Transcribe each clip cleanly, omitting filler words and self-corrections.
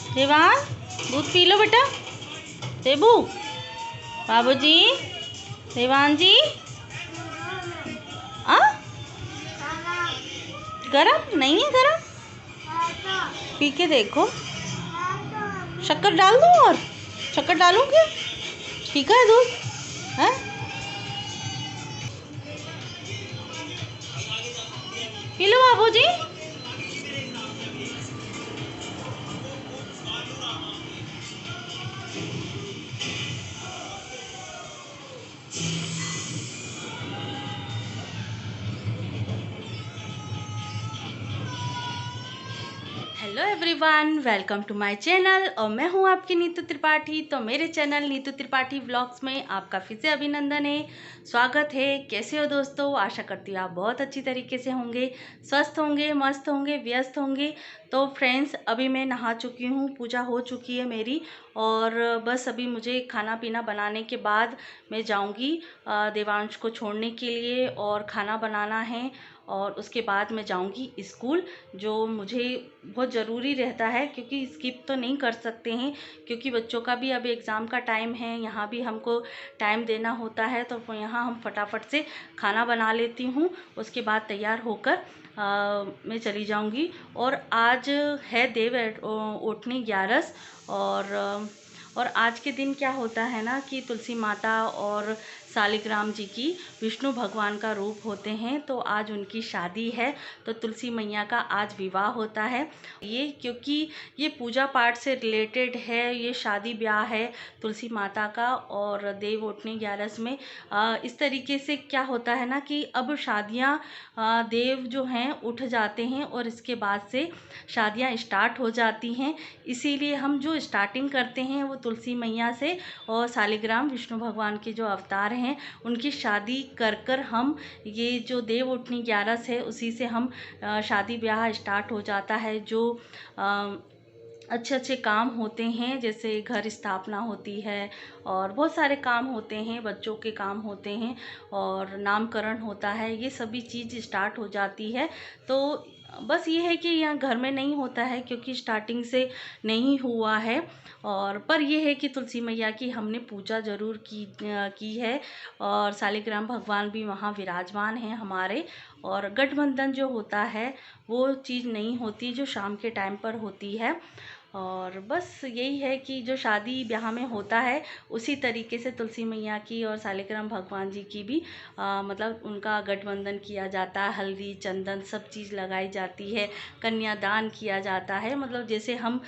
देवान दूध P low बेटा। देबू बाबूजी देवान जी आ गरम नहीं है गरम, पी के देखो। शक्कर डाल दूँ और शक्कर डालूँ क्या? ठीक है दूध है। पी लो बाबूजी। Hello everyone, welcome to my channel और मैं हूं आपकी नीतू त्रिपाठी। तो मेरे चैनल नीतू त्रिपाठी व्लॉग्स में आपका फिर से अभिनंदन है, स्वागत है। कैसे हो दोस्तों? आशा करती हूँ आप बहुत अच्छी तरीके से होंगे, स्वस्थ होंगे, मस्त होंगे, व्यस्त होंगे। तो फ्रेंड्स, अभी मैं नहा चुकी हूँ, पूजा हो चुकी है मेरी और बस अभी मुझे खाना पीना बनाने के बाद मैं जाऊँगी देवांश को छोड़ने के लिए और खाना बनाना है और उसके बाद मैं जाऊंगी स्कूल, जो मुझे बहुत ज़रूरी रहता है क्योंकि स्किप तो नहीं कर सकते हैं क्योंकि बच्चों का भी अब एग्ज़ाम का टाइम है, यहाँ भी हमको टाइम देना होता है। तो यहाँ हम फटाफट से खाना बना लेती हूँ, उसके बाद तैयार होकर मैं चली जाऊंगी। और आज है देव ओठनी 11 और आज के दिन क्या होता है ना कि तुलसी माता और शालिग्राम जी की विष्णु भगवान का रूप होते हैं। तो आज उनकी शादी है, तो तुलसी मैया का आज विवाह होता है। ये क्योंकि ये पूजा पाठ से रिलेटेड है, ये शादी ब्याह है तुलसी माता का और देव ओठनी 11 में। इस तरीके से क्या होता है ना कि अब शादियां देव जो हैं उठ जाते हैं और इसके बाद से शादियां स्टार्ट हो जाती हैं। इसीलिए हम जो स्टार्टिंग करते हैं वो तुलसी मैया से और शालिग्राम विष्णु भगवान के जो अवतार हैं उनकी शादी कर कर हम ये जो देव उठनी 11 है उसी से हम शादी ब्याह स्टार्ट हो जाता है। जो अच्छे अच्छे काम होते हैं, जैसे घर स्थापना होती है और बहुत सारे काम होते हैं, बच्चों के काम होते हैं और नामकरण होता है, ये सभी चीज़ स्टार्ट हो जाती है। तो बस ये है कि यहाँ घर में नहीं होता है क्योंकि स्टार्टिंग से नहीं हुआ है। और पर ये है कि तुलसी मैया की हमने पूजा ज़रूर की है और शालिग्राम भगवान भी वहाँ विराजमान हैं हमारे। और गठबंधन जो होता है वो चीज़ नहीं होती जो शाम के टाइम पर होती है। और बस यही है कि जो शादी ब्याह में होता है उसी तरीके से तुलसी मैया की और शालिग्राम भगवान जी की भी मतलब उनका गठबंधन किया जाता है, हल्दी चंदन सब चीज़ लगाई जाती है, कन्यादान किया जाता है। मतलब जैसे हम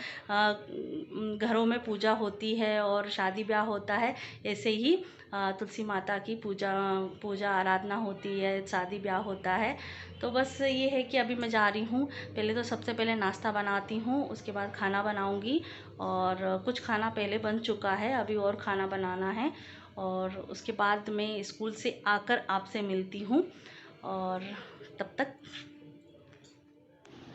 घरों में पूजा होती है और शादी ब्याह होता है, ऐसे ही तुलसी माता की पूजा आराधना होती है, शादी ब्याह होता है। तो बस ये है कि अभी मैं जा रही हूँ, पहले तो सबसे पहले नाश्ता बनाती हूँ, उसके बाद खाना बनाऊँगी और कुछ खाना पहले बन चुका है, अभी और खाना बनाना है और उसके बाद मैं स्कूल से आकर आपसे मिलती हूँ और तब तक।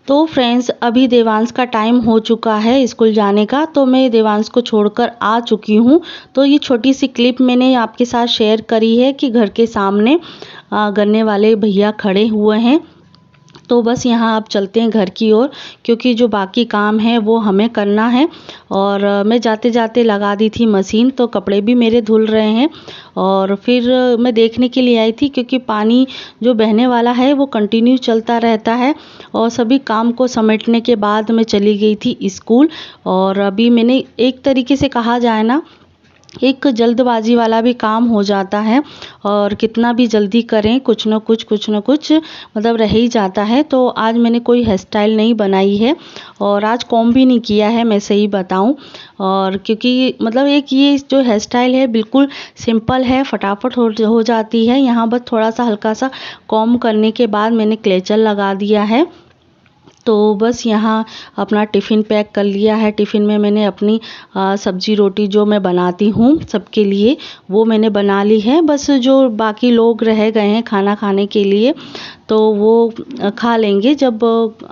तो फ्रेंड्स, अभी देवांश का टाइम हो चुका है स्कूल जाने का, तो मैं देवांश को छोड़कर आ चुकी हूँ। तो ये छोटी सी क्लिप मैंने आपके साथ शेयर करी है कि घर के सामने गन्ने वाले भैया खड़े हुए हैं। तो बस यहाँ आप चलते हैं घर की ओर क्योंकि जो बाकी काम है वो हमें करना है। और मैं जाते जाते लगा दी थी मशीन, तो कपड़े भी मेरे धुल रहे हैं। और फिर मैं देखने के लिए आई थी क्योंकि पानी जो बहने वाला है वो कंटिन्यू चलता रहता है। और सभी काम को समेटने के बाद मैं चली गई थी स्कूल। और अभी मैंने एक तरीके से कहा जाए ना, एक जल्दबाजी वाला भी काम हो जाता है और कितना भी जल्दी करें कुछ न कुछ मतलब रह ही जाता है। तो आज मैंने कोई हेयर स्टाइल नहीं बनाई है और आज कॉम्ब भी नहीं किया है, मैं सही बताऊं। और क्योंकि मतलब एक ये जो हेयर स्टाइल है बिल्कुल सिंपल है, फटाफट हो जाती है। यहाँ बस थोड़ा सा हल्का सा कॉम्ब करने के बाद मैंने क्लेचर लगा दिया है। तो बस यहाँ अपना टिफ़िन पैक कर लिया है। टिफ़िन में मैंने अपनी सब्ज़ी रोटी जो मैं बनाती हूँ सबके लिए वो मैंने बना ली है। बस जो बाकी लोग रह गए हैं खाना खाने के लिए तो वो खा लेंगे जब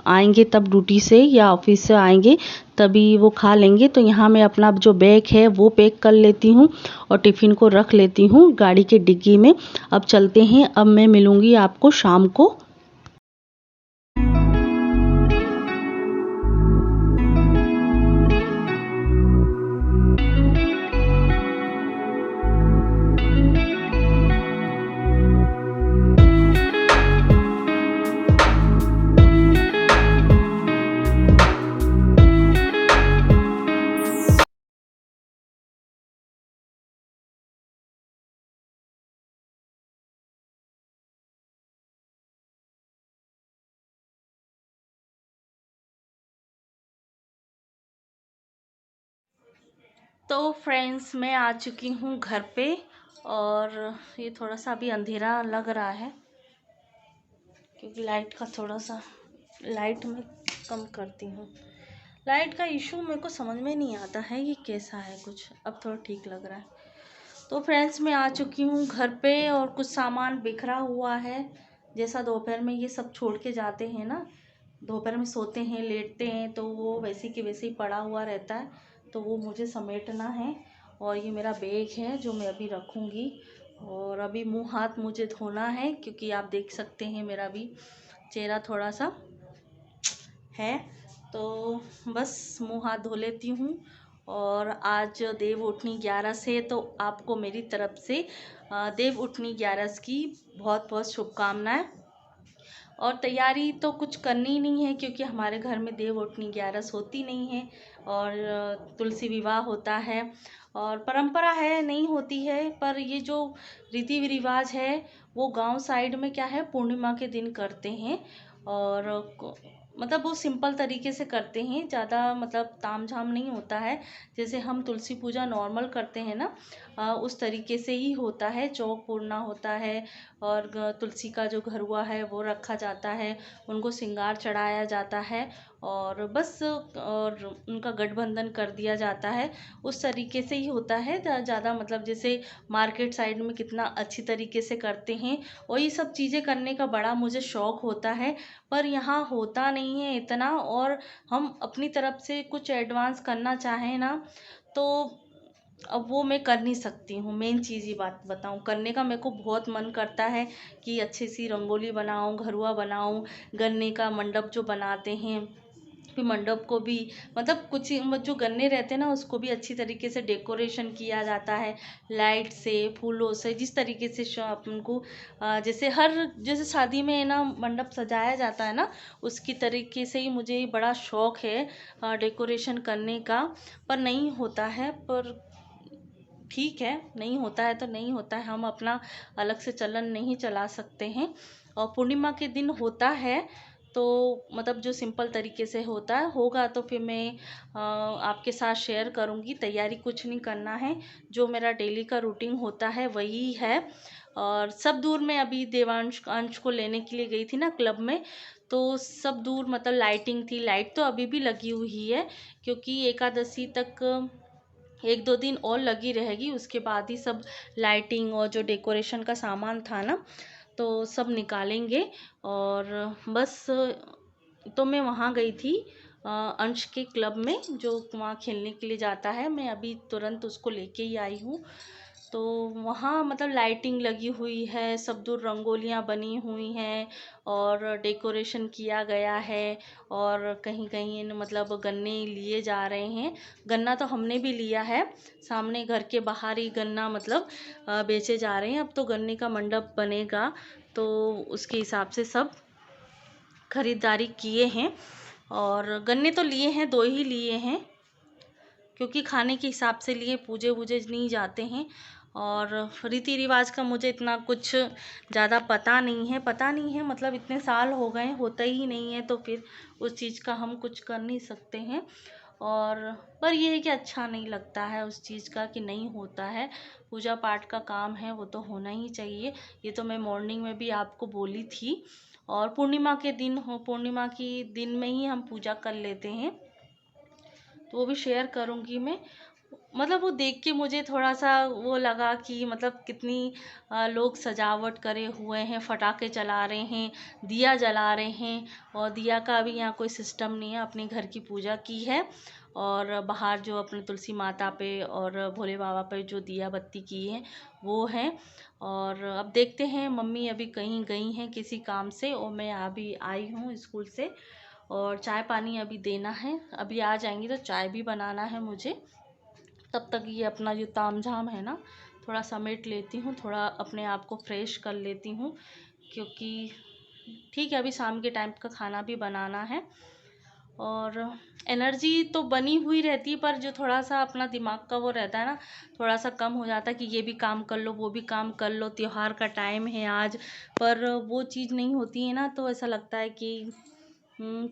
आएंगे, तब ड्यूटी से या ऑफिस से आएंगे तभी वो खा लेंगे। तो यहाँ मैं अपना जो बैग है वो पैक कर लेती हूँ और टिफ़िन को रख लेती हूँ गाड़ी के डिग्गी में। अब चलते हैं, अब मैं मिलूँगी आपको शाम को। तो फ्रेंड्स, मैं आ चुकी हूँ घर पे और ये थोड़ा सा अभी अंधेरा लग रहा है क्योंकि लाइट का थोड़ा सा लाइट मैं कम करती हूँ। लाइट का इशू मेरे को समझ में नहीं आता है ये कैसा है, कुछ अब थोड़ा ठीक लग रहा है। तो फ्रेंड्स, मैं आ चुकी हूँ घर पे और कुछ सामान बिखरा हुआ है। जैसा दोपहर में ये सब छोड़ के जाते हैं ना, दोपहर में सोते हैं लेटते हैं तो वो वैसे के वैसे ही पड़ा हुआ रहता है, तो वो मुझे समेटना है। और ये मेरा बैग है जो मैं अभी रखूँगी। और अभी मुंह हाथ मुझे धोना है क्योंकि आप देख सकते हैं मेरा भी चेहरा थोड़ा सा है, तो बस मुंह हाथ धो लेती हूँ। और आज देव उठनी 11 है, तो आपको मेरी तरफ से देव उठनी 11 की बहुत बहुत शुभकामनाएं। और तैयारी तो कुछ करनी नहीं है क्योंकि हमारे घर में देव उठनी 11 होती नहीं है और तुलसी विवाह होता है और परंपरा है नहीं होती है। पर ये जो रीति रिवाज है वो गांव साइड में क्या है, पूर्णिमा के दिन करते हैं। और मतलब वो सिंपल तरीके से करते हैं, ज़्यादा मतलब तामझाम नहीं होता है। जैसे हम तुलसी पूजा नॉर्मल करते हैं ना, उस तरीके से ही होता है। चौक पूरना होता है और तुलसी का जो घरुआ है वो रखा जाता है, उनको श्रृंगार चढ़ाया जाता है और बस और उनका गठबंधन कर दिया जाता है। उस तरीके से ही होता है, ज़्यादा मतलब जैसे मार्केट साइड में कितना अच्छी तरीके से करते हैं, वही सब चीज़ें करने का बड़ा मुझे शौक़ होता है। पर यहाँ होता नहीं है इतना, और हम अपनी तरफ से कुछ एडवांस करना चाहें ना तो अब वो मैं कर नहीं सकती हूँ। मेन चीज़ ये बात बताऊँ, करने का मेरे को बहुत मन करता है कि अच्छी सी रंगोली बनाऊँ, घरुआ बनाऊँ, गन्ने का मंडप जो बनाते हैं, फिर मंडप को भी मतलब कुछ जो गन्ने रहते हैं ना उसको भी अच्छी तरीके से डेकोरेशन किया जाता है, लाइट से, फूलों से, जिस तरीके से अपन को जैसे जैसे शादी में ना मंडप सजाया जाता है ना, उसकी तरीके से ही मुझे बड़ा शौक़ है डेकोरेशन करने का। पर नहीं होता है, पर ठीक है, नहीं होता है तो नहीं होता है, हम अपना अलग से चलन नहीं चला सकते हैं। और पूर्णिमा के दिन होता है तो मतलब जो सिंपल तरीके से होता है होगा तो फिर मैं आपके साथ शेयर करूँगी। तैयारी कुछ नहीं करना है, जो मेरा डेली का रूटीन होता है वही है। और सब दूर मैं अभी देवांश अंश को लेने के लिए गई थी ना क्लब में, तो सब दूर मतलब लाइटिंग थी। लाइट तो अभी भी लगी हुई है क्योंकि एकादशी तक 1-2 दिन और लगी रहेगी, उसके बाद ही सब लाइटिंग और जो डेकोरेशन का सामान था ना तो सब निकालेंगे। और बस तो मैं वहाँ गई थी अंश के क्लब में, जो वहाँ खेलने के लिए जाता है। मैं अभी तुरंत उसको लेके ही आई हूँ। तो वहाँ मतलब लाइटिंग लगी हुई है, सब दूर रंगोलियाँ बनी हुई हैं और डेकोरेशन किया गया है। और कहीं कहीं मतलब गन्ने लिए जा रहे हैं, गन्ना तो हमने भी लिया है, सामने घर के बाहर ही गन्ना मतलब बेचे जा रहे हैं। अब तो गन्ने का मंडप बनेगा तो उसके हिसाब से सब खरीदारी किए हैं। और गन्ने तो लिए हैं, 2 ही लिए हैं क्योंकि खाने के हिसाब से लिए, पूजे वूजे नहीं जाते हैं। और रीति रिवाज का मुझे इतना कुछ ज़्यादा पता नहीं है मतलब इतने साल हो गए, होता ही नहीं है तो फिर उस चीज़ का हम कुछ कर नहीं सकते हैं। और पर ये है कि अच्छा नहीं लगता है उस चीज़ का कि नहीं होता है। पूजा पाठ का काम है, वो तो होना ही चाहिए। ये तो मैं मॉर्निंग में भी आपको बोली थी। और पूर्णिमा के दिन पूर्णिमा की दिन में ही हम पूजा कर लेते हैं, तो वो भी शेयर करूँगी मैं। मतलब वो देख के मुझे थोड़ा सा वो लगा कि मतलब कितनी लोग सजावट करे हुए हैं, पटाखे चला रहे हैं, दिया जला रहे हैं। और दिया का भी यहाँ कोई सिस्टम नहीं है, अपने घर की पूजा की है और बाहर जो अपने तुलसी माता पे और भोले बाबा पे जो दिया बत्ती की है वो है। और अब देखते हैं, मम्मी अभी कहीं गई हैं किसी काम से और मैं अभी आई हूँ स्कूल से, और चाय पानी अभी देना है। अभी आ जाएंगी तो चाय भी बनाना है मुझे। तब तक ये अपना जो तामझाम है ना थोड़ा समेट लेती हूँ, थोड़ा अपने आप को फ्रेश कर लेती हूँ क्योंकि ठीक है अभी शाम के टाइम का खाना भी बनाना है। और एनर्जी तो बनी हुई रहती है, पर जो थोड़ा सा अपना दिमाग का वो रहता है ना, थोड़ा सा कम हो जाता है कि ये भी काम कर लो, वो भी काम कर लो, त्योहार का टाइम है आज। पर वो चीज़ नहीं होती है ना, तो ऐसा लगता है कि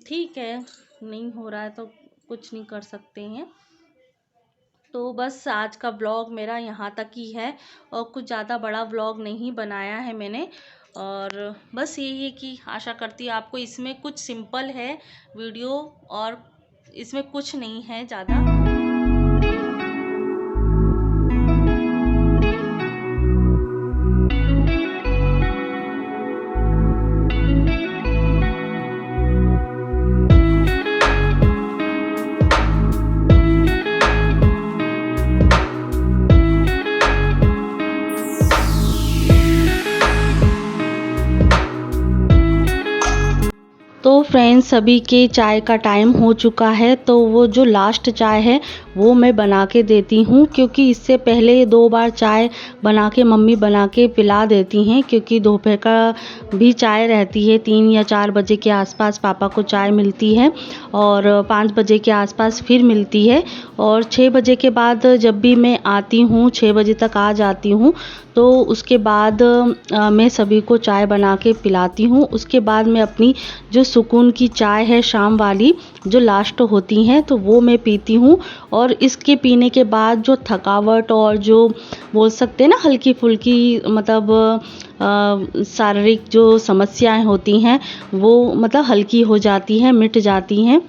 ठीक है, नहीं हो रहा है तो कुछ नहीं कर सकते हैं। तो बस आज का व्लॉग मेरा यहाँ तक ही है और कुछ ज़्यादा बड़ा व्लॉग नहीं बनाया है मैंने। और बस यही है कि आशा करती हूँ आपको इसमें कुछ सिंपल है वीडियो और इसमें कुछ नहीं है ज़्यादा। तो फ्रेंड्स अभी के चाय का टाइम हो चुका है, तो वो जो लास्ट चाय है वो मैं बना के देती हूँ, क्योंकि इससे पहले 2 बार चाय बना के मम्मी बना के पिला देती हैं, क्योंकि दोपहर का भी चाय रहती है। 3 या 4 बजे के आसपास पापा को चाय मिलती है और 5 बजे के आसपास फिर मिलती है। और 6 बजे के बाद जब भी मैं आती हूँ, 6 बजे तक आ जाती हूँ, तो उसके बाद मैं सभी को चाय बना के पिलाती हूँ। उसके बाद मैं अपनी जो सुकून की चाय है शाम वाली जो लास्ट होती हैं, तो वो मैं पीती हूँ। और इसके पीने के बाद जो थकावट और जो बोल सकते हैं ना हल्की फुल्की मतलब शारीरिक जो समस्याएं होती हैं वो मतलब हल्की हो जाती हैं, मिट जाती हैं।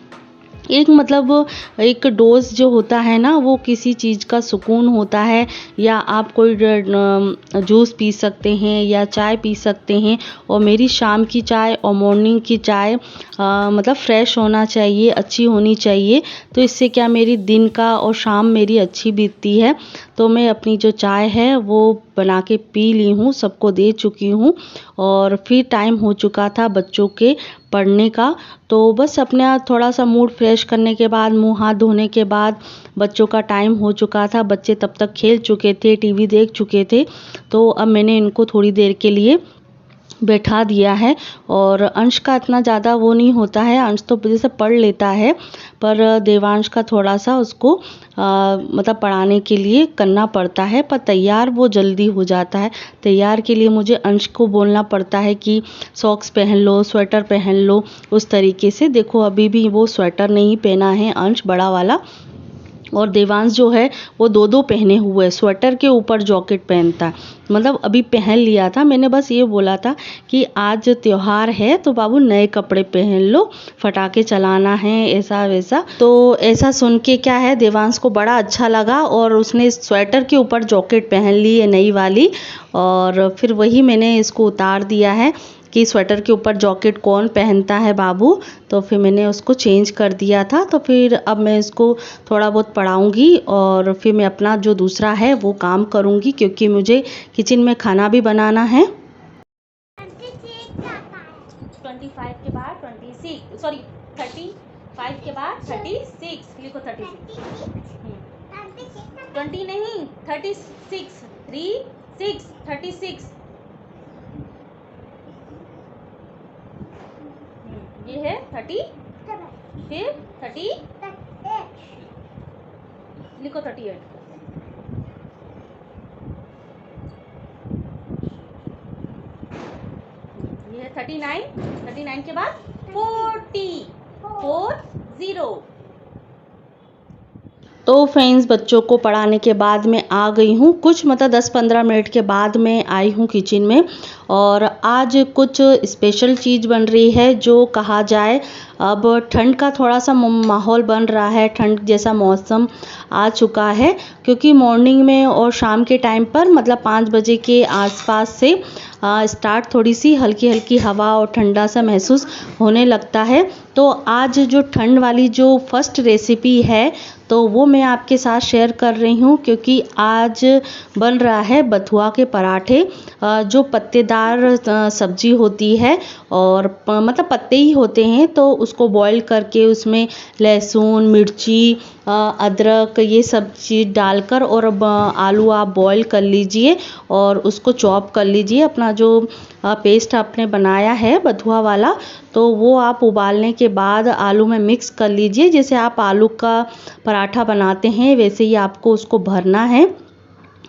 एक मतलब एक डोज जो होता है ना, वो किसी चीज़ का सुकून होता है। या आप कोई जूस पी सकते हैं या चाय पी सकते हैं। और मेरी शाम की चाय और मॉर्निंग की चाय मतलब फ्रेश होना चाहिए, अच्छी होनी चाहिए। तो इससे क्या मेरी दिन का और शाम मेरी अच्छी बीतती है। तो मैं अपनी जो चाय है वो बना के पी ली हूँ, सबको दे चुकी हूँ। और फिर टाइम हो चुका था बच्चों के पढ़ने का, तो बस अपना थोड़ा सा मूड फ्रेश करने के बाद, मुंह हाथ धोने के बाद बच्चों का टाइम हो चुका था। बच्चे तब तक खेल चुके थे, टीवी देख चुके थे। तो अब मैंने इनको थोड़ी देर के लिए बैठा दिया है। और अंश का इतना ज़्यादा वो नहीं होता है, अंश तो जैसे पढ़ लेता है, पर देवांश का थोड़ा सा उसको मतलब पढ़ाने के लिए करना पड़ता है। पर तैयार वो जल्दी हो जाता है। तैयार के लिए मुझे अंश को बोलना पड़ता है कि सॉक्स पहन लो, स्वेटर पहन लो, उस तरीके से। देखो अभी भी वो स्वेटर नहीं पहना है अंश बड़ा वाला। और देवांश जो है वो 2 पहने हुए, स्वेटर के ऊपर जैकेट पहनता है। मतलब अभी पहन लिया था, मैंने बस ये बोला था कि आज त्योहार है तो बाबू नए कपड़े पहन लो, फटाके चलाना है, ऐसा वैसा। तो ऐसा सुन के क्या है, देवांश को बड़ा अच्छा लगा और उसने स्वेटर के ऊपर जैकेट पहन ली है नई वाली। और फिर वही मैंने इसको उतार दिया है कि स्वेटर के ऊपर जैकेट कौन पहनता है बाबू। तो फिर मैंने उसको चेंज कर दिया था। तो फिर अब मैं इसको थोड़ा बहुत पढ़ाऊँगी और फिर मैं अपना जो दूसरा है वो काम करूँगी, क्योंकि मुझे किचन में खाना भी बनाना है। 25 के बाद 26, सॉरी 35 के बाद 36 लिखो। 36 20 नहीं, 36 3 6 36 ये है 30, फिर 30 लिखो 38। ये है 39 के बाद 40 तो फ्रेंड्स बच्चों को पढ़ाने के बाद मैं आ गई हूँ, कुछ मतलब 10-15 मिनट के बाद मैं आई हूँ किचन में। और आज कुछ स्पेशल चीज़ बन रही है, जो कहा जाए अब ठंड का थोड़ा सा माहौल बन रहा है, ठंड जैसा मौसम आ चुका है। क्योंकि मॉर्निंग में और शाम के टाइम पर मतलब 5 बजे के आसपास से स्टार्ट थोड़ी सी हल्की हल्की हवा और ठंडा सा महसूस होने लगता है। तो आज जो ठंड वाली जो फर्स्ट रेसिपी है तो वो मैं आपके साथ शेयर कर रही हूँ, क्योंकि आज बन रहा है बथुआ के पराठे, जो पत्तेदार सब्जी होती है और मतलब पत्ते ही होते हैं। तो उसको बॉईल करके उसमें लहसुन, मिर्ची, अदरक ये सब चीज़ डालकर और आलू आप बॉईल कर लीजिए और उसको चॉप कर लीजिए। अपना जो पेस्ट आपने बनाया है बथुआ वाला, तो वो आप उबालने के बाद आलू में मिक्स कर लीजिए। जैसे आप आलू का पराठा बनाते हैं वैसे ही आपको उसको भरना है।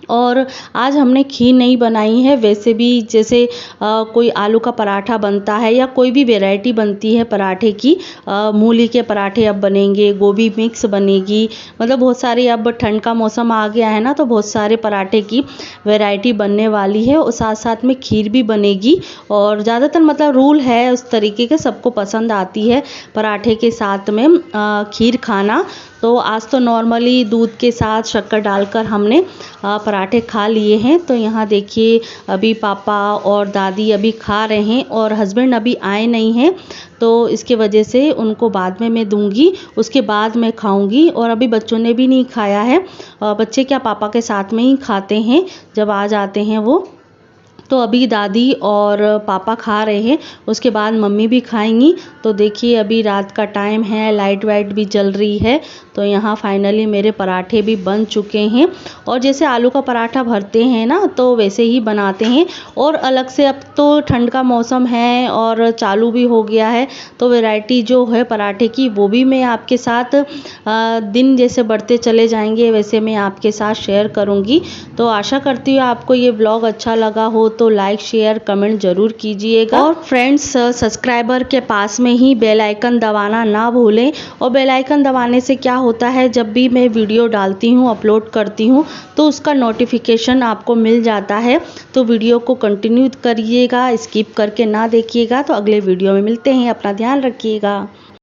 और आज हमने खीर नहीं बनाई है। वैसे भी जैसे कोई आलू का पराठा बनता है या कोई भी वैरायटी बनती है पराठे की, मूली के पराठे अब बनेंगे, गोभी मिक्स बनेगी, मतलब बहुत सारे, अब ठंड का मौसम आ गया है ना, तो बहुत सारे पराठे की वैरायटी बनने वाली है और साथ साथ में खीर भी बनेगी। और ज़्यादातर मतलब रूल है उस तरीके के, सबको पसंद आती है पराठे के साथ में खीर खाना। तो आज तो नॉर्मली दूध के साथ शक्कर डालकर हमने पराठे खा लिए हैं। तो यहाँ देखिए अभी पापा और दादी अभी खा रहे हैं और हस्बैंड अभी आए नहीं हैं, तो इसके वजह से उनको बाद में मैं दूंगी, उसके बाद मैं खाऊंगी। और अभी बच्चों ने भी नहीं खाया है, बच्चे क्या पापा के साथ में ही खाते हैं जब आ जाते हैं वो। तो अभी दादी और पापा खा रहे हैं, उसके बाद मम्मी भी खाएंगी। तो देखिए अभी रात का टाइम है, लाइट वाइट भी जल रही है। तो यहाँ फाइनली मेरे पराठे भी बन चुके हैं और जैसे आलू का पराठा भरते हैं ना, तो वैसे ही बनाते हैं। और अलग से, अब तो ठंड का मौसम है और चालू भी हो गया है, तो वैरायटी जो है पराठे की वो भी मैं आपके साथ दिन जैसे बढ़ते चले जाएंगे वैसे मैं आपके साथ शेयर करूँगी। तो आशा करती हूँ आपको ये ब्लॉग अच्छा लगा हो, तो लाइक शेयर कमेंट ज़रूर कीजिएगा। और फ्रेंड्स, सब्सक्राइबर के पास में ही बेल आइकन दबाना ना भूलें। और बेल आइकन दबाने से क्या होता है, जब भी मैं वीडियो डालती हूँ, अपलोड करती हूँ, तो उसका नोटिफिकेशन आपको मिल जाता है। तो वीडियो को कंटिन्यू करिएगा, स्किप करके ना देखिएगा। तो अगले वीडियो में मिलते हैं, अपना ध्यान रखिएगा।